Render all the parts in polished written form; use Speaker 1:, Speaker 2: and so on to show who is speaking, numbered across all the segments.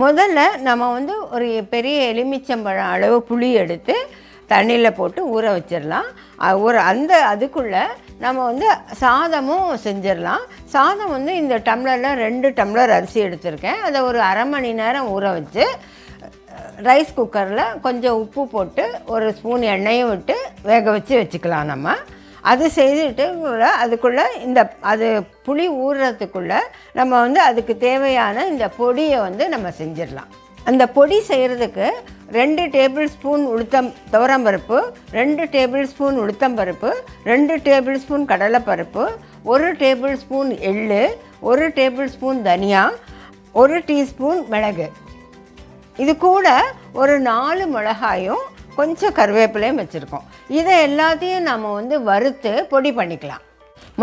Speaker 1: முதல்ல நம்ம வந்து ஒரு பெரிய எலுமிச்சம்பழம் அளவு புளி எடுத்து தண்ணியில் போட்டு ஊற வச்சிடலாம். அதுக்குள்ளே நம்ம வந்து சாதமும் செஞ்சிடலாம். சாதம் வந்து இந்த டம்ளரில் 2 டம்ளர் அரிசி எடுத்திருக்கேன். அதை ஒரு அரை மணி நேரம் ஊற வச்சு ரைஸ் குக்கரில் கொஞ்சம் உப்பு போட்டு ஒரு ஸ்பூன் எண்ணெயும் விட்டு வேக வச்சு வச்சுக்கலாம். நம்ம அது செய்துட்டு அதுக்குள்ளே அது புளி ஊறுறதுக்குள்ளே நம்ம வந்து அதுக்கு தேவையான இந்த பொடியை வந்து நம்ம செஞ்சிடலாம். அந்த பொடி செய்கிறதுக்கு 2 டேபிள் ஸ்பூன் துவரம்பருப்பு, 2 டேபிள் ஸ்பூன் உளுத்தம்பருப்பு, 2 டேபிள் ஸ்பூன் கடலைப்பருப்பு, 1 டேபிள் ஸ்பூன் எள்ளு, 1 டேபிள் ஸ்பூன் தனியா, 1 டீஸ்பூன் மிளகு, இது கூட ஒரு 4 மிளகாயும் கொஞ்சம் கருவேப்பிலையும் வச்சுருக்கோம். இதை எல்லாத்தையும் நம்ம வந்து வறுத்து பொடி பண்ணிக்கலாம்.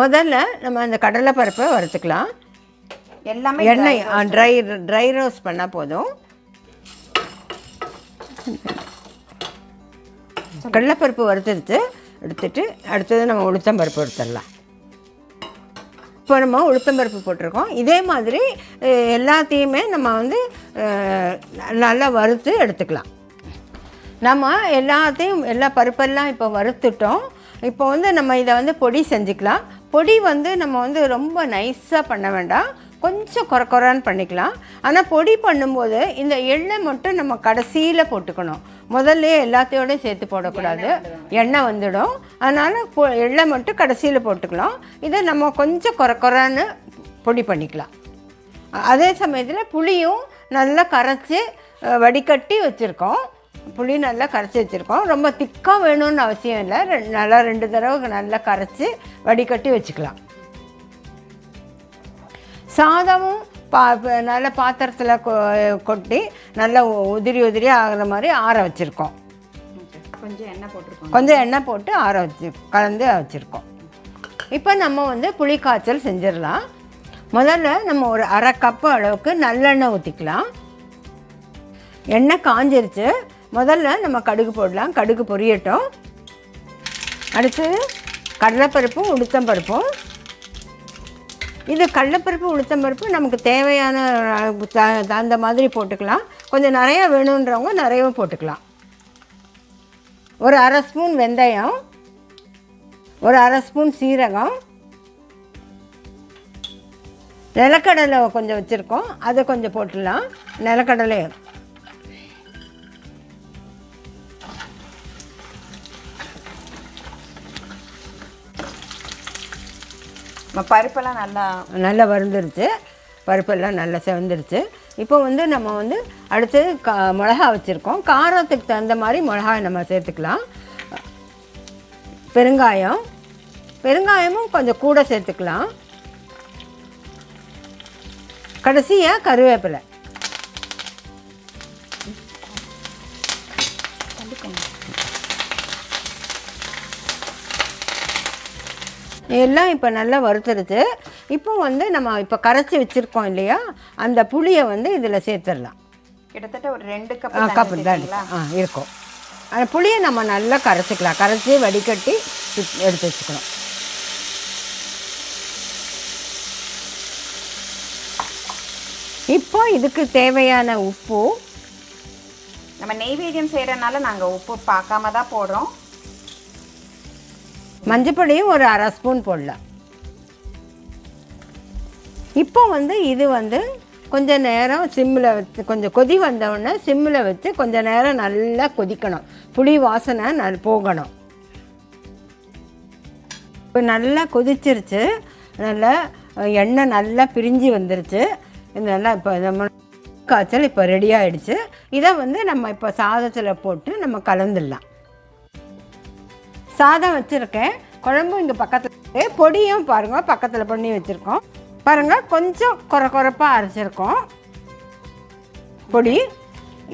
Speaker 1: முதல்ல நம்ம அந்த கடலைப்பருப்பை வறுத்துக்கலாம். எல்லாமே எண்ணெய் ட்ரை ரோஸ்ட் பண்ணால் போதும். கடலைப்பருப்பு வறுத்துட்டு எடுத்துட்டு அடுத்தது நம்ம உளுத்தம்பருப்பு எடுத்துடலாம். இப்போ நம்ம உளுத்தம்பருப்பு போட்டிருக்கோம். இதே மாதிரி எல்லாத்தையுமே நம்ம வந்து நல்லா வறுத்து எடுத்துக்கலாம். நம்ம எல்லா பருப்பெல்லாம் இப்போ வறுத்துட்டோம். இப்போ வந்து நம்ம இதை வந்து பொடி செஞ்சுக்கலாம். பொடி வந்து நம்ம வந்து ரொம்ப நைஸாக பண்ண வேண்டாம், கொஞ்சம் குறைன்னு பண்ணிக்கலாம். ஆனால் பொடி பண்ணும்போது இந்த எண்ணெய் மட்டும் நம்ம கடைசியில் போட்டுக்கணும். முதல்ல எல்லாத்தையோடையும் சேர்த்து போடக்கூடாது, எண்ணெய் வந்துடும். அதனால் எண்ணெய் மட்டும் கடைசியில் போட்டுக்கலாம். இதை நம்ம கொஞ்சம் குறைன்னு பொடி பண்ணிக்கலாம். அதே சமயத்தில் புளியும் நல்லா கரைச்சி வடிகட்டி வச்சுருக்கோம். புளி நல்லா கரைச்சி வச்சுருக்கோம். ரொம்ப திக்காக வேணும்னு அவசியம் இல்லை. நல்லா 2 தடவை நல்லா கரைச்சி வடிகட்டி வச்சுக்கலாம். சாதமும் நல்ல பாத்திரத்தில் கொட்டி நல்லா உதிரி ஆகிற மாதிரி ஆற வச்சுருக்கோம். கொஞ்சம் எண்ணெய் போட்டு கலந்து வச்சுருக்கோம். இப்போ நம்ம வந்து புளி காய்ச்சல் செஞ்சிடலாம். முதல்ல நம்ம ஒரு அரை கப்பு அளவுக்கு நல்லெண்ணெய் ஊற்றிக்கலாம். எண்ணெய் காஞ்சிருச்சு. முதல்ல நம்ம கடுகு போடலாம். கடுகு பொரியட்டும். அடுத்தது கடலைப்பருப்பும் உளுத்தம்பருப்பும். இது கடலைப்பருப்பு உளுத்தம்பருப்பு நமக்கு தேவையான அந்த மாதிரி போட்டுக்கலாம். கொஞ்சம் நிறையா வேணுன்றவங்க நிறையவும் போட்டுக்கலாம். ஒரு அரை ஸ்பூன் வெந்தயம், ஒரு அரை ஸ்பூன் சீரகம், நிலக்கடலை கொஞ்சம் வச்சுருக்கோம், அதை கொஞ்சம் போட்டுடலாம். நிலக்கடலை
Speaker 2: பருப்பெல்லாம் நல்லா
Speaker 1: வறுந்துருச்சு. பருப்பெல்லாம் நல்லா செவந்துருச்சு. இப்போ வந்து நம்ம வந்து அடுத்தது மிளகா வச்சுருக்கோம். காரத்துக்கு தகுந்த மாதிரி மிளகாய் நம்ம சேர்த்துக்கலாம். பெருங்காயமும் கொஞ்சம் கூட சேர்த்துக்கலாம். கடைசியாக கருவேப்பிலை. எல்லாம் இப்போ நல்லா வறுத்துருச்சு. இப்போ வந்து நம்ம இப்போ கரைச்சி வச்சுருக்கோம் இல்லையா, அந்த புளியை வந்து இதில் சேர்த்துடலாம்.
Speaker 2: கிட்டத்தட்ட ஒரு 2
Speaker 1: கப்பு தான் இருக்கும். அந்த புளியை நம்ம நல்லா கரைச்சிக்கலாம். கரைச்சி வடிகட்டி எடுத்து வச்சுக்கணும். இப்போ இதுக்கு தேவையான உப்பு.
Speaker 2: நம்ம நெய்வேத்தியம் செய்கிறனால நாங்கள் உப்பு பார்க்காம தான் போடுறோம்.
Speaker 1: மஞ்சப்பொடியும் ஒரு அரை ஸ்பூன் போடலாம். இப்போ வந்து இது வந்து கொஞ்சம் நேரம் சிம்மில் வச்சு, கொஞ்சம் கொதி வந்தவுடனே சிம்மில் வச்சு கொஞ்சம் நேரம் நல்லா கொதிக்கணும். புளி வாசனை போகணும். இப்போ நல்லா கொதிச்சிருச்சு. நல்லா எண்ணெய் நல்லா பிரிஞ்சு வந்துருச்சு. நல்லா இப்போ நம்ம காய்ச்சல் இப்போ ரெடி ஆகிடுச்சு. இதை வந்து நம்ம இப்போ சாதத்தில் போட்டு நம்ம கலந்துடலாம். சாதம் வச்சுருக்கேன். குழம்பும் இங்கே பக்கத்தில், பொடியும் பாருங்கள் பக்கத்தில் பண்ணி வச்சுருக்கோம். பாருங்கள் கொஞ்சம் குறைப்பாக அரைச்சிருக்கோம் பொடி.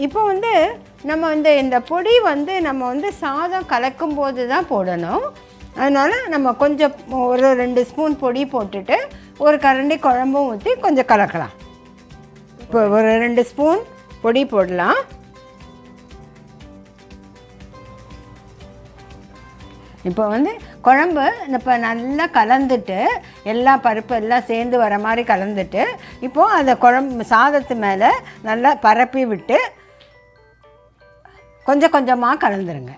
Speaker 1: இப்போ வந்து நம்ம இந்த பொடி வந்து நம்ம வந்து சாதம் கலக்கும் போது தான் போடணும். அதனால் நம்ம கொஞ்சம் ஒரு 2 ஸ்பூன் பொடி போட்டுட்டு ஒரு கரண்டி குழம்பும் ஊற்றி கொஞ்சம் கலக்கலாம். இப்போ ஒரு 2 ஸ்பூன் பொடி போடலாம். இப்போ வந்து குழம்பு இப்போ நல்லா கலந்துட்டு எல்லா பருப்பு எல்லாம் சேர்ந்து வர மாதிரி கலந்துட்டு இப்போது அந்த குழம்பு சாதத்து மேலே நல்லா பரப்பி விட்டு கொஞ்சம் கொஞ்சமாக கலந்துருங்க.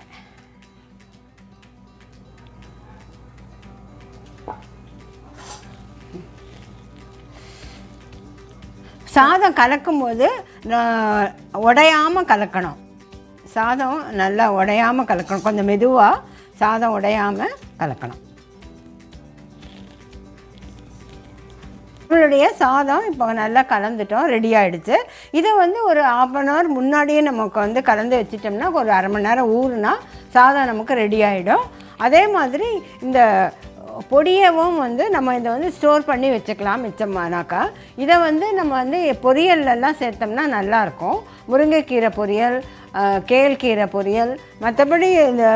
Speaker 1: சாதம் கலக்கும்போது உடையாமல் கலக்கணும். சாதம் நல்லா உடையாமல் கலக்கணும். கொஞ்சம் மெதுவாக சாதம் உடையாமல் கலக்கணும். நம்மளுடைய சாதம் இப்போ நல்லா கலந்துட்டோம், ரெடி ஆகிடுச்சு. இதை ஒரு 1/2 hour முன்னாடியே நமக்கு கலந்து வச்சிட்டோம்னா ஒரு அரை மணி நேரம் ஊறுனா சாதம் நமக்கு ரெடி ஆகிடும். அதே மாதிரி இந்த பொடியவும் நம்ம இதை ஸ்டோர் பண்ணி வச்சுக்கலாம் மிச்சமானாக்கா. இதை நம்ம பொரியல்லாம் சேர்த்தோம்னா நல்லாயிருக்கும். முருங்கைக்கீரை பொரியல், கேழ்கீரை பொரியல், மற்றபடி இந்த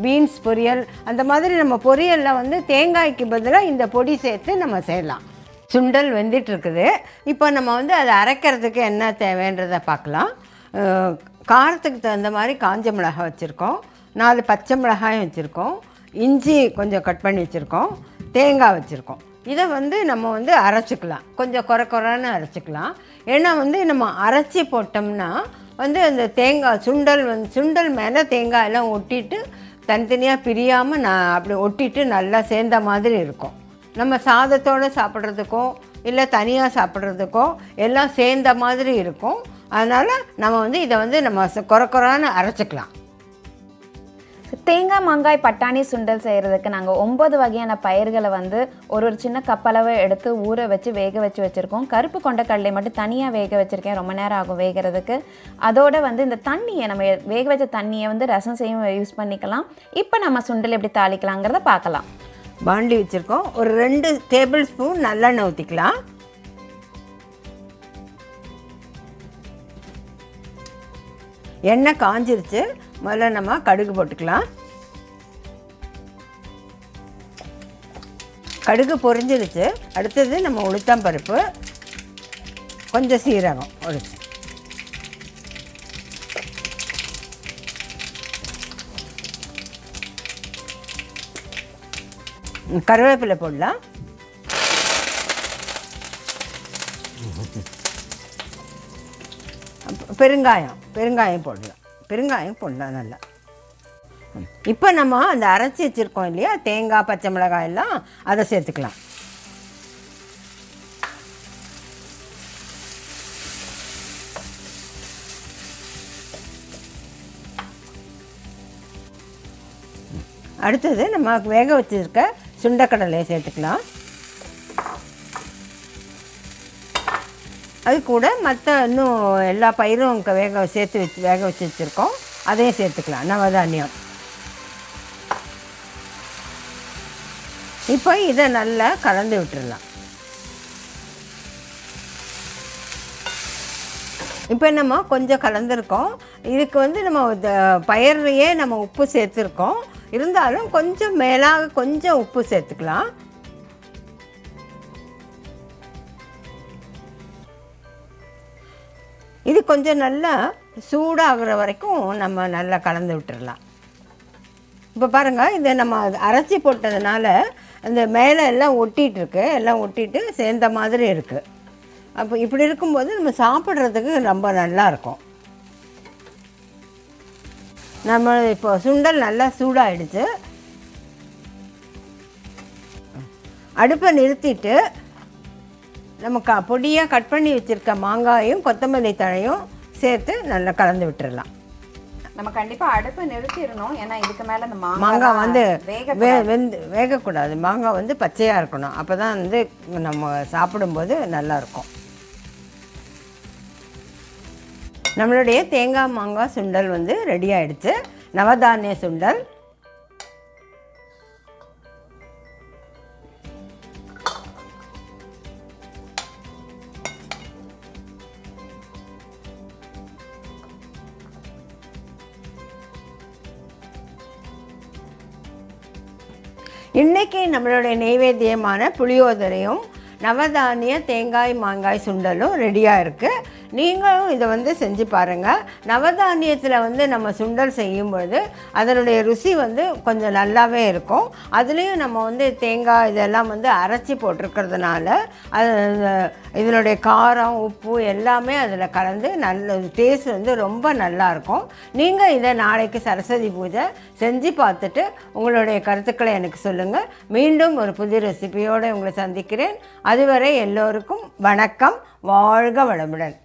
Speaker 1: பீன்ஸ் பொரியல், அந்த மாதிரி நம்ம பொரியலில் தேங்காய்க்கு பதிலாக இந்த பொடி சேர்த்து நம்ம செய்யலாம். சுண்டல் வெந்துட்டுருக்குது. இப்போ நம்ம அதை அரைக்கிறதுக்கு என்ன தேவைன்றதை பார்க்கலாம். காரத்துக்கு தகுந்த மாதிரி காஞ்ச மிளகாய் வச்சுருக்கோம், 4 பச்சை மிளகாயும் வச்சுருக்கோம், இஞ்சி கொஞ்சம் கட் பண்ணி வச்சுருக்கோம், தேங்காய் வச்சுருக்கோம். இதை நம்ம அரைச்சிக்கலாம், கொஞ்சம் குறைன்னு அரைச்சிக்கலாம். ஏன்னா நம்ம அரைச்சி போட்டோம்னா அந்த தேங்காய் சுண்டல் மேலே தேங்காயெல்லாம் ஒட்டிட்டு தனித்தனியாக பிரியாமல் அப்படி ஒட்டிட்டு நல்லா சேர்ந்த மாதிரி இருக்கும். நம்ம சாதத்தோடு சாப்பிட்றதுக்கோ இல்லை தனியாக சாப்பிட்றதுக்கோ எல்லாம் சேர்ந்த மாதிரி இருக்கும். அதனால் நம்ம இதை நம்ம குறைன்னு அரைச்சிக்கலாம்.
Speaker 2: தேங்காய் மாங்காய் பட்டாணி சுண்டல் செய்கிறதுக்கு நாங்கள் 9 வகையான பயிர்களை ஒரு சின்ன கப்பளவை எடுத்து ஊற வச்சு வேக வச்சுருக்கோம். கருப்பு கொண்டக்கடலை மட்டும் தனியாக வேக வச்சுருக்கேன், ரொம்ப நேரம் ஆகும் வேகிறதுக்கு. அதோடு இந்த தண்ணியை நம்ம வேக வச்ச தண்ணியை ரசம் செய்ய யூஸ் பண்ணிக்கலாம். இப்போ நம்ம சுண்டல் எப்படி தாளிக்கலாங்கிறத பார்க்கலாம்.
Speaker 1: பாண்டி வச்சுருக்கோம், ஒரு 2 டேபிள் ஸ்பூன் நல்லெண்ணெய் ஊற்றிக்கலாம். எண்ணெய் காஞ்சிருச்சு, முதல்ல நம்ம கடுகு போட்டுக்கலாம். கடுகு பொரிஞ்சிருச்சு. அடுத்தது நம்ம உளுத்தம் பருப்பு, கொஞ்சம் சீரகம், கருவேப்பிலை போடலாம். பெருங்காயம் போடலாம் நல்லா. இப்போ நம்ம அந்த அரைச்சி வச்சுருக்கோம் இல்லையா, தேங்காய் பச்சை மிளகாய் எல்லாம் அதை சேர்த்துக்கலாம். அடுத்தது நம்ம வேக வச்சுருக்க சுண்டக்கடலையை சேர்த்துக்கலாம். அது கூட மற்ற இன்னும் எல்லா பயிரும் வேக வச்சு வச்சுருக்கோம், அதையும் சேர்த்துக்கலாம், நவதானியம். இப்போ இதை நல்லா கலந்து விட்டுடலாம். இப்போ நம்ம கொஞ்சம் கலந்துருக்கோம். இதுக்கு நம்ம பயிர்லையே நம்ம உப்பு சேர்த்துருக்கோம், இருந்தாலும் கொஞ்சம் மேலாக கொஞ்சம் உப்பு சேர்த்துக்கலாம். இது கொஞ்சம் நல்லா சூடாகிற வரைக்கும் நம்ம நல்லா கலந்து விட்டுடலாம். இப்போ பாருங்கள், இதை நம்ம அரைச்சி போட்டதுனால அந்த மேலே எல்லாம் ஒட்டிகிட்ருக்கு, எல்லாம் ஒட்டிட்டு சேர்ந்த மாதிரி இருக்குது. அப்போ இப்படி இருக்கும்போது நம்ம சாப்பிட்றதுக்கு ரொம்ப நல்லாயிருக்கும். நம்ம இப்போ சுண்டல் நல்லா சூடாகிடுச்சு. அடுப்பை நிறுத்திட்டு நம்ம பொடியாக கட் பண்ணி வச்சுருக்க மாங்காயும் கொத்தமல்லி தழையும் சேர்த்து நல்லா கலந்து விட்டுடலாம்.
Speaker 2: நம்ம கண்டிப்பாக அடுப்பை நிறுத்திடணும், ஏன்னா இதுக்கு மேலே அந்த
Speaker 1: மாங்காய் வேகக்கூடாது. மாங்காய் பச்சையாக இருக்கணும், அப்போ தான் நம்ம சாப்பிடும்போது நல்லாயிருக்கும். நம்மளுடைய தேங்காய் மாங்காய் சுண்டல் ரெடி ஆகிடுச்சு. நவதானிய சுண்டல். இன்றைக்கி நம்மளுடைய நெய்வேத்தியமான புளியோதரையும் நவதானிய தேங்காய் மாங்காய் சுண்டலும் ரெடியாக இருக்குது. நீங்களும் இதை வந்து செஞ்சு பாருங்கள். நவதானியத்தில் வந்து நம்ம சுண்டல் செய்யும்பொழுது அதனுடைய ருசி வந்து கொஞ்சம் நல்லாவே இருக்கும். அதுலேயும் நம்ம வந்து தேங்காய் இதெல்லாம் வந்து அரைச்சி போட்டிருக்கிறதுனால அது இதனுடைய காரம் உப்பு எல்லாமே அதில் கலந்து நல்ல டேஸ்ட் வந்து ரொம்ப நல்லாயிருக்கும். நீங்கள் இதை நாளைக்கு சரஸ்வதி பூஜை செஞ்சு பார்த்துட்டு உங்களுடைய கருத்துக்களை எனக்கு சொல்லுங்கள். மீண்டும் ஒரு புது ரெசிபியோடு உங்களை சந்திக்கிறேன். அதுவரை எல்லோருக்கும் வணக்கம். வாழ்க வளமுடன்.